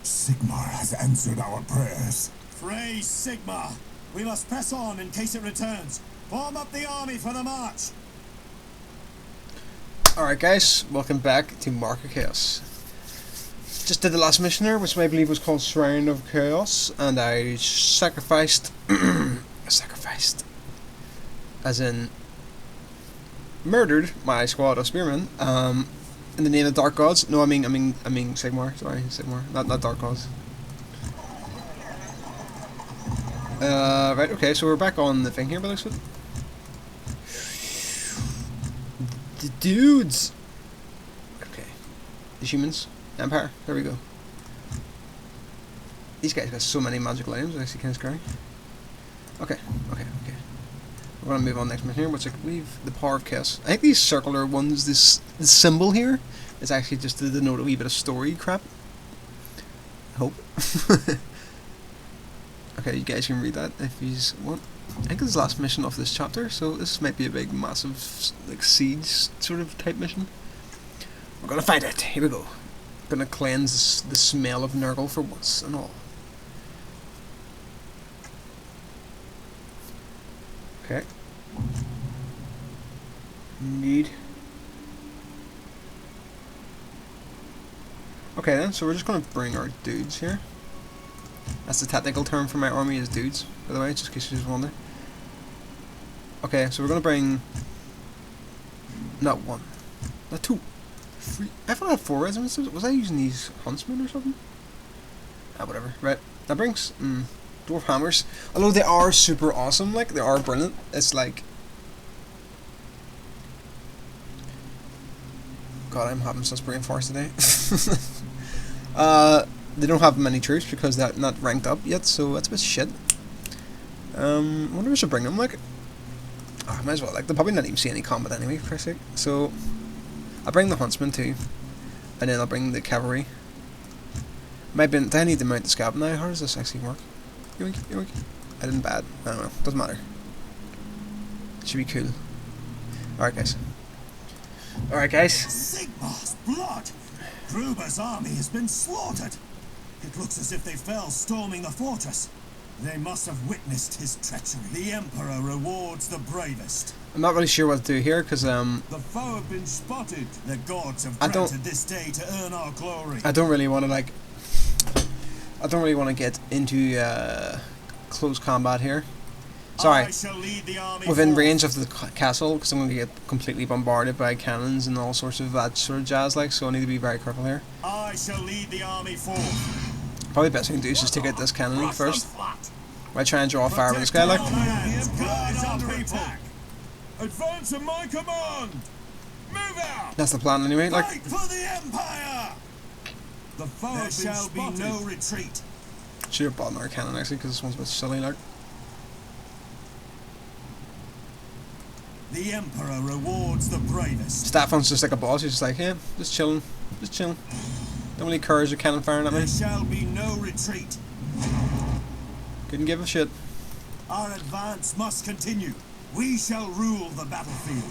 Sigmar has answered our prayers. Praise Sigmar! We must press on in case it returns. Form up the army for the march! Alright guys, welcome back to Mark of Chaos. Just did the last mission there, which I believe was called Shrine of Chaos, and I sacrificed... as in... murdered my squad of spearmen, in the name of Dark Gods. No, I mean Sigmar, sorry, Sigmar, not Dark Gods. Right, okay, so we're back on the thing here, but looks good. The dudes! Okay. The humans. Empire. There we go. These guys got so many magical items, it's actually kind of scary. Okay. We're gonna move on next mission here, which I believe the Power of Chaos. I think these circular ones, this symbol here, is actually just to denote a wee bit of story crap. I hope. Okay, you guys can read that if you want. I think it's the last mission of this chapter, so this might be a big, massive, like, siege sort of type mission. We're gonna fight it. Here we go. Gonna cleanse the smell of Nurgle for once and all. Okay. Indeed. Okay then, so we're just gonna bring our dudes here. That's the technical term for my army, is dudes, by the way, just in case you just wonder. Okay, so we're gonna bring... not one. Not two. Three. I thought I had 4 regiments. Was I using these huntsmen or something? Ah, whatever. Right. That brings... dwarf hammers. Although they are super awesome, like, they are brilliant. It's like... God, I'm having such brain force today. They don't have many troops because they're not ranked up yet, so that's a bit shit. I wonder if I should bring them, like... Oh, I might as well, like, they'll probably not even see any combat anyway, for Christ's sake. So, I'll bring the huntsmen too, and then I'll bring the cavalry. Do I need to mount the scab now? How does this actually work? Yoink, yoink. I didn't bad. I don't know, doesn't matter. Should be cool. Alright guys. Sigmar's blood! Gruber's army has been slaughtered! It looks as if they fell storming the fortress. They must have witnessed his treachery. The Emperor rewards the bravest. I'm not really sure what to do here, because, The foe have been spotted. The gods have granted this day to earn our glory. I don't really want to, like... I don't really want to get into, close combat here. Sorry. I shall lead the army Within forth. range of the castle, because I'm going to get completely bombarded by cannons and all sorts of that sort of jazz, like, so I need to be very careful here. I shall lead the army forth. Probably the best thing to do is just take out this cannon first. While I try and draw fire with this guy, like. Advance at my command. Move out. That's the plan anyway, like. Fight for the Empire. The foe there shall be no retreat. Should have bought another cannon actually, because this one's a bit silly, like. The Emperor rewards the bravest. Staffon's just like a boss, he's just like, yeah, just chilling. Don't really encourage your cannon firing at me. There shall be no retreat. Couldn't give a shit. Our advance must continue. We shall rule the battlefield.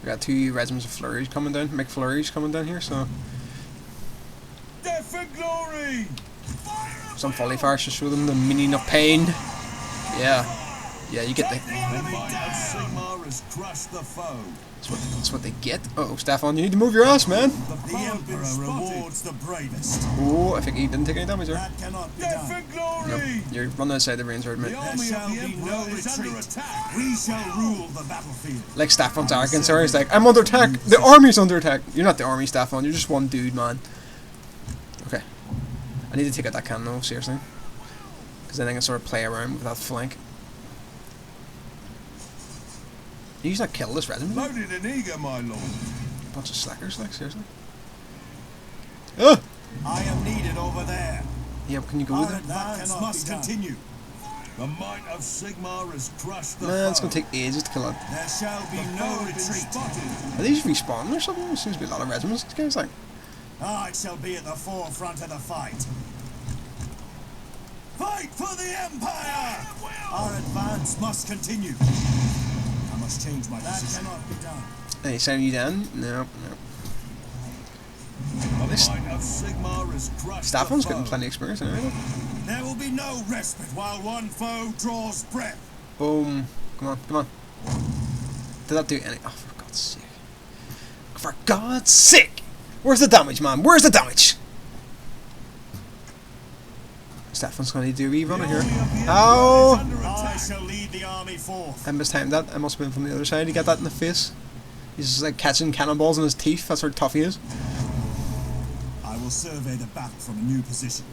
We got 2 regiments of flurries coming down, McFlurries coming down here, so. Death for glory! Some volley fire to show them the meaning of pain. Yeah, you get the. The might of Sigmar has crushed the foe. That's what they get. Uh oh, Staffon, you need to move your ass, man. The Emperor rewards the bravest. Oh, I think he didn't take any damage there. That cannot be done. Nope, you're running outside the range, right, mate. There shall be no retreat. We shall rule the battlefield. Like Staffon's arrogance, he's like, I'm under attack. The army's under attack. You're not the army, Staffon. You're just one dude, man. Okay. I need to take out that cannon, though, seriously. Because then I can sort of play around with that flank. You just not kill this regiment? Loaded and eager, my lord. Bunch of slackers, like, seriously. Ugh! I am needed over there. Yeah, but can you go with it? That must continue. The might of Sigmar has crushed the foe. Man, it's gonna take ages to kill it. There shall be no retreat. Are these respawning or something? There seems to be a lot of regiments. This guy's like... I shall be at the forefront of the fight. Fight for the Empire! Our advance must continue. I must change my position. That cannot be done. Any sign of you down? No. has crushed Staffon's the getting foe. plenty of experience anyway. There will be no respite while one foe draws breath. Boom. Come on, come on. Did that do any... Oh, for God's sake. For God's sake! Where's the damage, man? Where's the damage? Staffon's going to do a wee runner here. Ow! I shall lead the army forth. I mistimed that. I must have been from the other side to get that in the face. He's just like catching cannonballs in his teeth. That's how tough he is. I will survey the battle from a new position.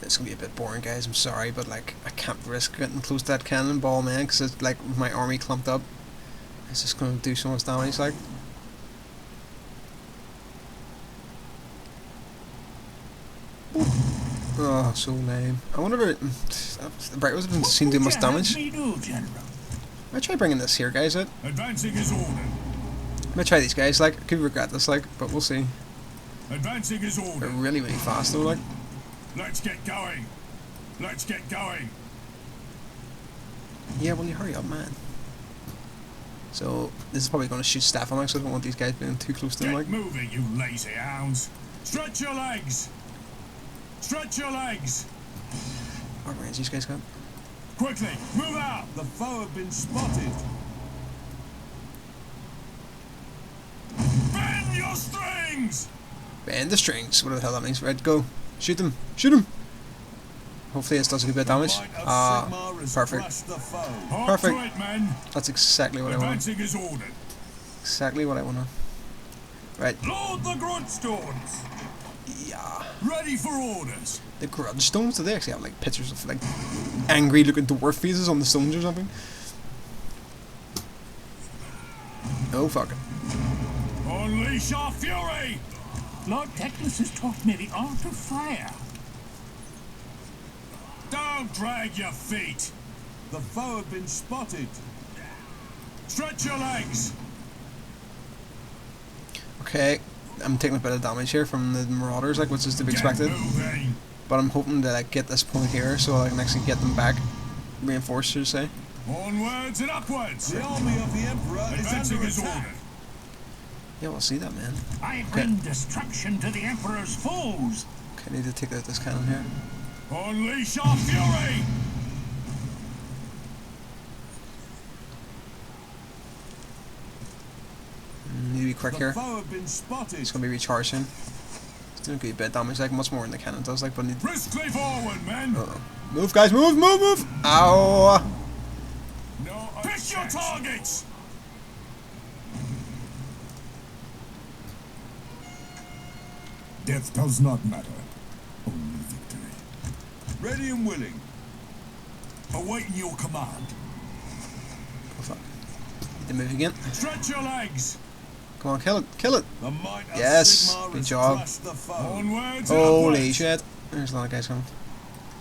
It's going to be a bit boring, guys. I'm sorry, but like I can't risk getting close to that cannonball, man, because it's like with my army clumped up. It's just going to do so much damage, like. Oh, so lame. I wonder if the Bright Rose haven't seen too much damage. I might try bringing this here, guys, out. Advancing is ordered. I might try these guys, like. I could regret this, like, but we'll see. Advancing is They're ordered. really, really fast, though, like. Let's get going. Let's get going. Yeah, will you hurry up, man? So, this is probably going to shoot staff on, like, so I don't want these guys being too close to them, like. Get moving, you lazy hounds. Stretch your legs. Stretch your legs. What range these guys got? Quickly, move out. The foe have been spotted. Bend your strings. Bend the strings, whatever the hell that means. Right, go. Shoot them. Shoot them. Hopefully this does a good bit of damage. Ah, perfect. Perfect. To it, men. That's exactly what I want. Advancing is ordered. Exactly what I want. Right. Load the grudgestones. Yeah. Ready for orders. The grudge stones, do they actually have like pictures of like angry looking dwarf faces on the stones or something? Oh fuck it. Unleash our fury. Lord Teclis has taught me the art of fire. Don't drag your feet. The foe have been spotted. Stretch your legs. Okay, I'm taking a bit of damage here from the marauders, like, which is to be expected. Moving. But I'm hoping to like get this point here so I can actually get them back reinforced, should I say. Onwards and upwards. The army of the Emperor is under attack. Yeah, we'll see that, man. I bring destruction to the Emperor's foes. Okay, I need to take out this cannon here. Unleash our fury. Need to be quick here. Foe have been spotted. It's gonna be recharged soon. It's doing a good bit of damage, like much more than the cannon does, like, but I need. Briskly forward, men. Move, guys, move, move, move! Ow! No, pick your targets. Death does not matter. Only victory. Ready and willing. Awaiting your command. Oh fuck. Need to move again. Stretch your legs. Come on, kill it, kill it! The might of Yes, Sigmar good has job. crushed the foe. Onwards and Holy upwards. shit. There's a lot of guys coming.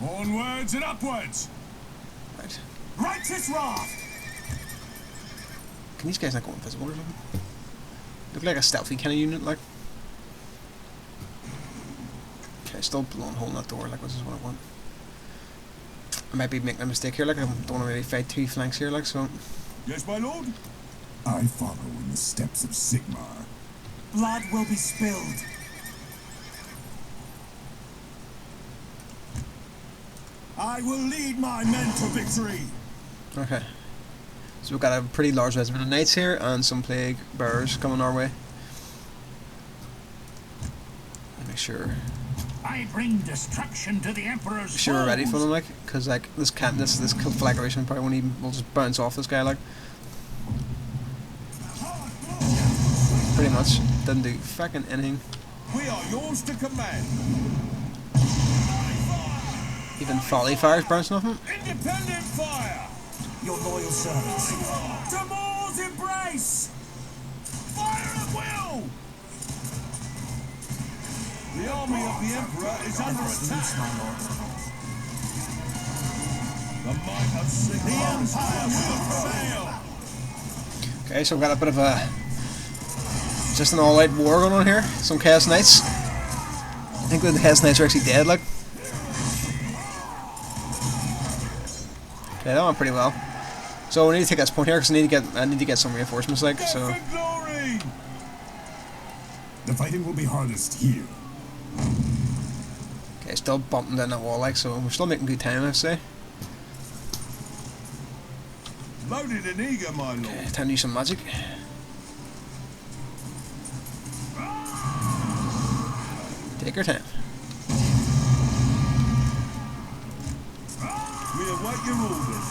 Onwards and upwards. Right. Righteous wrath. Can these guys not go invisible or something? Look like a stealthy kind of unit, like. Okay, still blowing a hole in that door, like, this is what I want. I might be making a mistake here, like, I don't want to really fight two flanks here, like, so. Yes, my lord. I follow in the steps of Sigmar. Blood will be spilled. I will lead my men to victory. Okay. So we've got a pretty large regiment of knights here, and some plague bearers coming our way. Make sure. I bring destruction to the Emperor's Sure, we're ready for foes. them, like, because like this conflagration probably won't even will just bounce off this guy, like. Pretty much didn't do fucking anything. We are yours to command. Even volley fires bouncing off him. Independent fire. Your loyal servants. To Moor's embrace. Fire at will. The army of the Emperor is under attack. The might of Sigmar. The Empire will prevail. Okay, so we've got a bit of a just an all-out war going on here. Some Chaos Knights. I think that the Chaos Knights are actually dead, like. Okay, that went pretty well. So we need to take this point here because I need to get some reinforcements, like, so. Glory. The fighting will be hardest here. Okay, still bumping down that wall, like, so we're still making good time, I'd say. Loaded and eager, my lord. Okay, time to use some magic. Take your time. We await your orders.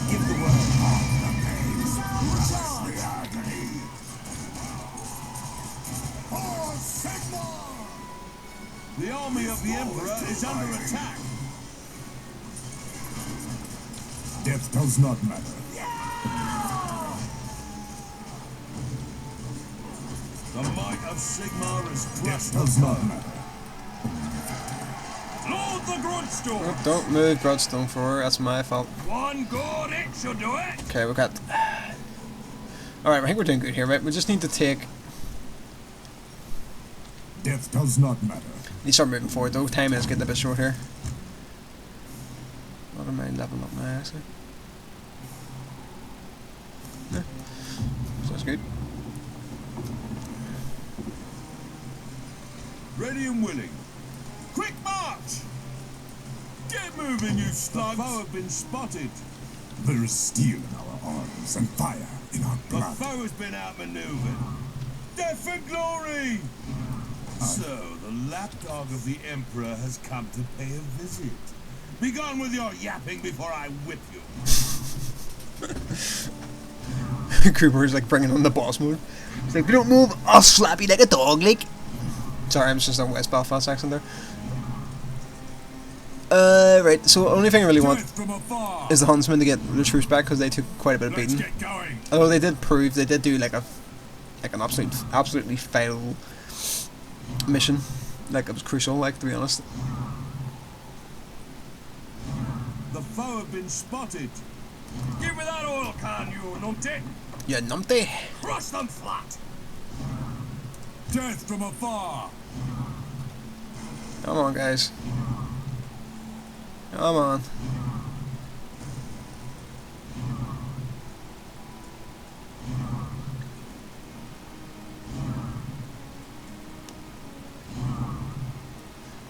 Give the world half the pains. Charge the agony. For Sigmar! The army of the Emperor is under attack. Death does not matter. The might of Sigmar is crushed. Death does not matter. Lord the Grunstone! Oh, don't move, Broadstone forward, that's my fault. One good hit should do it. Okay, we got... Alright, I think we're doing good here, right? We just need to take... Death does not matter. Need to start moving forward though, time is getting a bit short here. What am I leveling up now, actually? Yeah. So that's good. Ready and willing. Quick march! Get moving, you slugs! The foe have been spotted. There is steel in our arms and fire in our The blood. foe has been outmaneuvered. Death and glory! So, the lapdog of the Emperor has come to pay a visit. Begone with your yapping before I whip you. Cooper's like bringing on the boss mode. He's like, if you don't move, I'll slap you like a dog, like. Sorry, I'm just on West Belfast accent there. Right, so the only thing I really want From afar. is the Huntsmen to get the troops back because they took quite a bit of Let's beating. get going. Although they did prove, they did do like an absolutely fatal mission. Like, it was crucial, like, to be honest. The foe have been spotted. Give me that oil can, you numpty. Yeah, numpty. Crush them flat. Death from afar. Come on, guys. Come on.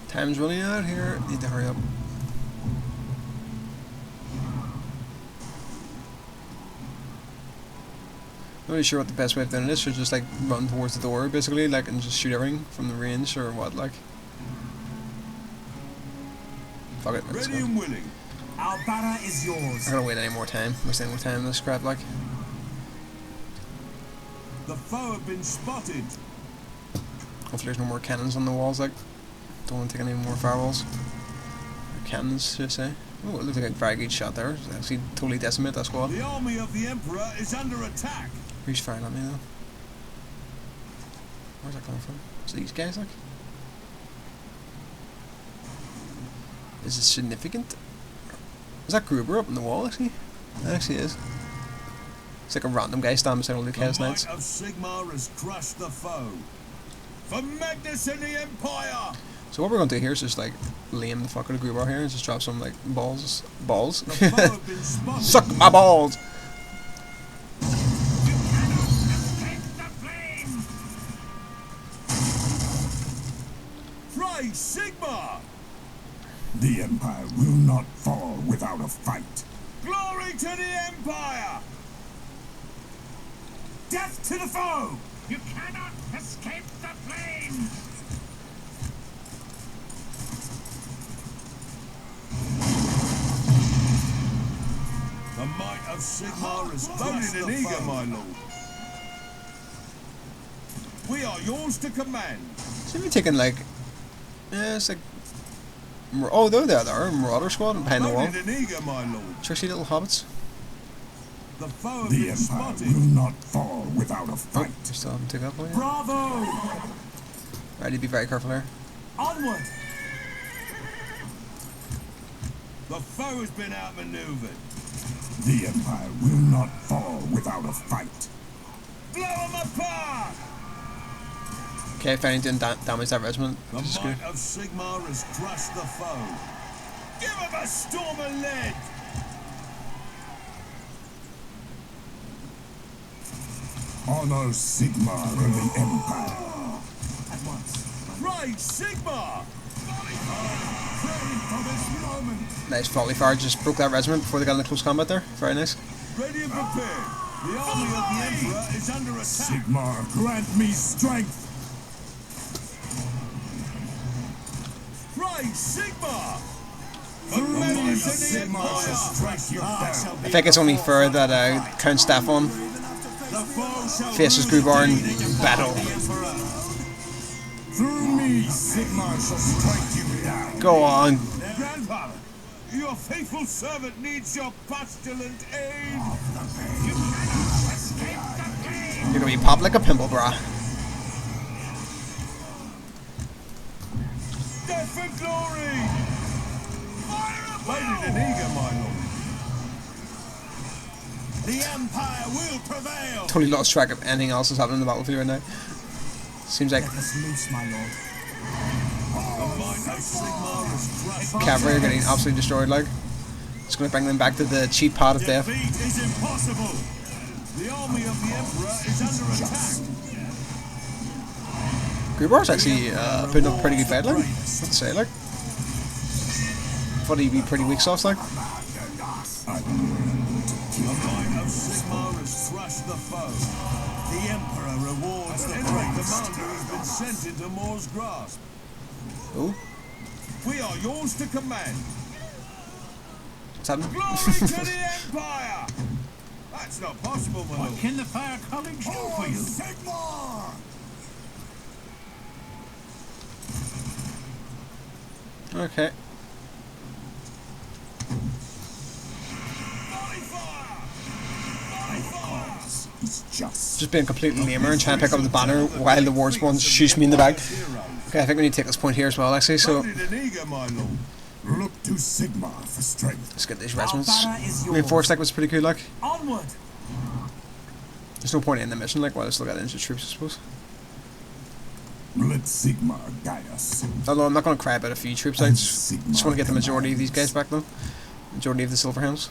Time's running out here. Need to hurry up. Not really sure what the best way of doing this. Should just like run towards the door, basically, like, and just shoot everything from the range, or what, like. Fuck it, let's Ready go. and willing. Albara is yours. I'm not gonna wait any more time. Waste any more time in this crap, like. The foe have been spotted. Hopefully there's no more cannons on the walls, like. Don't want to take any more firewalls. Or cannons, should I say. Oh, it looks like a very good shot there. It's actually totally decimate that squad. The army of the Emperor is under attack. Who's firing at me though? Where's that coming from? Is it these guys, like? Is it significant? Is that Gruber up on the wall, actually? It actually is. It's like a random guy standing beside all the The Chaos might Knights. of Sigmar has crushed the foe. For Magnus and the Empire! So what we're going to do here is just like lame the fuck out of Gruber here and just drop some like balls. Balls? The foe have been spotted. Suck my balls! Praise Sigmar! The Empire will not fall without a fight. Glory to the Empire! Death to the foe! You cannot escape the flames! The might of Sigmar is loaded and eager, my lord. We are yours to command. Should be taking like... Yeah, it's like... Oh, there they are. Marauder squad behind the wall. Loaded and eager, my lord. Tricksy little hobbits. The foe have The been Empire spotted. will not fall without a Oh, fight. you still haven't took up one yet? Bravo! Right, need to be very careful here. Onward! The foe has been outmaneuvered. The Empire will not fall without a fight. Blow them apart! Okay, finally didn't damage that regiment. The This is good. might of Sigmar has crushed the foe. Give him a storm of lead! Honor Sigmar and the Empire. Great Sigmar! Praying for this moment. Nice volley fire, just broke that regiment before they got into close combat there. Very nice. Ready and prepared. The army of the Emperor is under attack. Sigmar, grant me strength. Great Sigmar! The might of Sigmar shall strike you down. I think it's only fair that Count Stefan faces Grubar in battle. Through me, Sigmar shall strike you down. Go on. Grandfather, your faithful servant needs your postulant aid. You're gonna be popped like a pimple, brah. Death for glory! Waited and eager, my lord. The Empire will prevail! Totally lost track of anything else that's happening in the battlefield right now. Seems like Let us loose, my lord. cavalry are getting absolutely destroyed, like. It's gonna bring them back to the cheap part of death. Defeat is impossible! The army of the Emperor is under attack! Grubar's actually putting up a pretty good fight, like. Let's say, like. Thought he'd be pretty weak sauce, like. The might of Sigmar has crushed the foe. The Emperor rewards the bravest. Commander has been sent into Moor's grasp. Oh, We are yours to command. what's happening? Glory to the Empire! That's not possible, my What lord. can the Fire College do for you? Sigmar! Okay. Volley fire! Volley fire! It's just. Just being completely lamer and trying to pick up the banner while the war spawn shoots me in the back. Okay, I think we need to take this point here as well, actually, so Loaded and eager, my lord. Look to Sigmar for strength. let's get these regiments Valhalla is yours. reinforced, like, was pretty cool, like. Onward! There's no point in the mission, like, while I still got injured troops, I suppose. Let Sigmar guide us. Although I'm not going to cry about a few troops, I just want to get the majority of these guys back, though. Majority of the Silverhelms.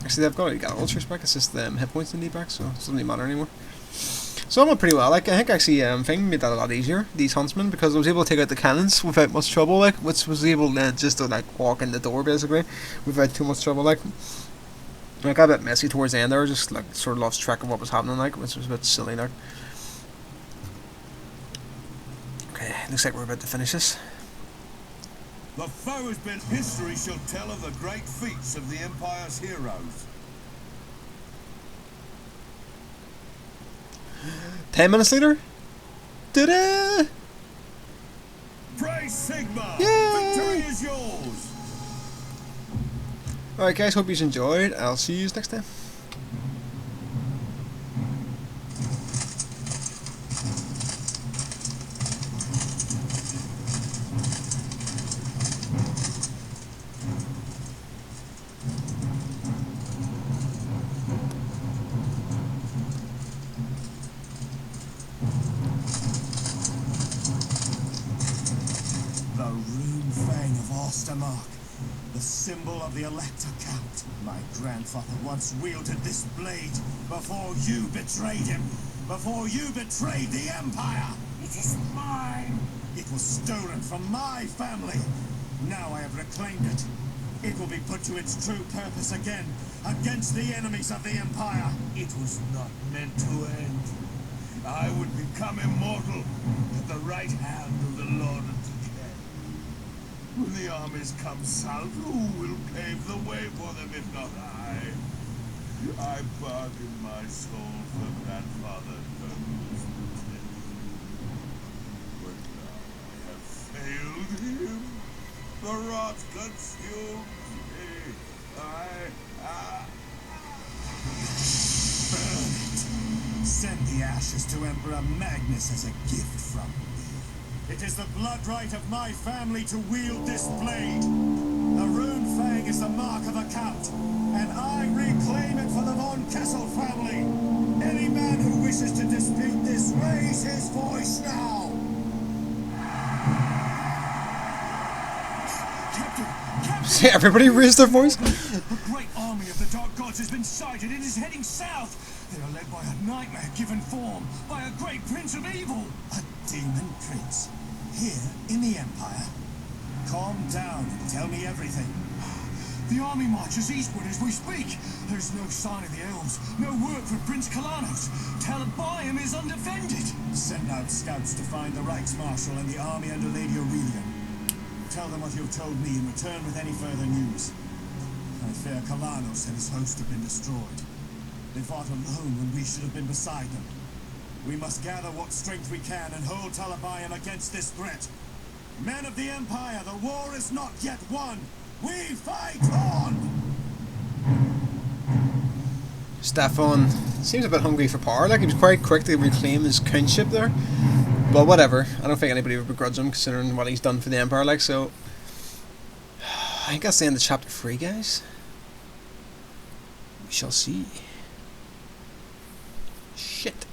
Actually, they've got all troops back, it's just the hit points they need back, so it doesn't really matter anymore. So I went pretty well, like, I think actually Fang made that a lot easier, these huntsmen, because I was able to take out the cannons without much trouble, like, which was able to just to, like, walk in the door, basically, without too much trouble, like. I got a bit messy towards the end there, just, like, sort of lost track of what was happening, like, which was a bit silly, like. Okay, looks like we're about to finish this. The foe has been history shall tell of the great feats of the Empire's heroes. 10 minutes later? Ta-da! Praise Sigmar! Yay! Victory is yours! Alright guys, hope you enjoyed. I'll see you next time. The rune fang of Ostermark, the symbol of the Elector Count. My grandfather once wielded this blade before you betrayed him, before you betrayed the Empire. It is mine! It was stolen from my family. Now I have reclaimed it. It will be put to its true purpose again, against the enemies of the Empire. It was not meant to end. I would become immortal at the right hand of the Lord of Decay. When the armies come south, who will pave the way for them if not I? I bargain my soul for grandfather Turtle's protection. But now I have failed him. The rot consumes me. Burn it. Send the ashes to Emperor Magnus as a gift from me. It is the blood right of my family to wield this blade. The rune fang is the mark of a count, and I reclaim it for the Von Kessel family. Any man who wishes to dispute this, raise his voice now. See, everybody raised their voice. A great army of the Dark Gods has been sighted and is heading south. They are led by a nightmare given form, by a great prince of evil. A demon prince. Here Calm down and tell me everything. The army marches eastward as we speak. There's no sign of the elves. No word for Prince Kalanos. Talabayam is undefended. Send out scouts to find the Reichsmarshal and the army under Lady Aurelia. Tell them what you've told me and return with any further news. I fear Kalanos and his host have been destroyed. They fought alone when we should have been beside them. We must gather what strength we can and hold Talabayam against this threat. Men of the Empire, the war is not yet won! We fight on! Stefan seems a bit hungry for power. Like, he was quite quick to reclaim his countship there. But whatever. I don't think anybody would begrudge him considering what he's done for the Empire. Like, so I think that's the end of chapter 3, guys. We shall see. Shit.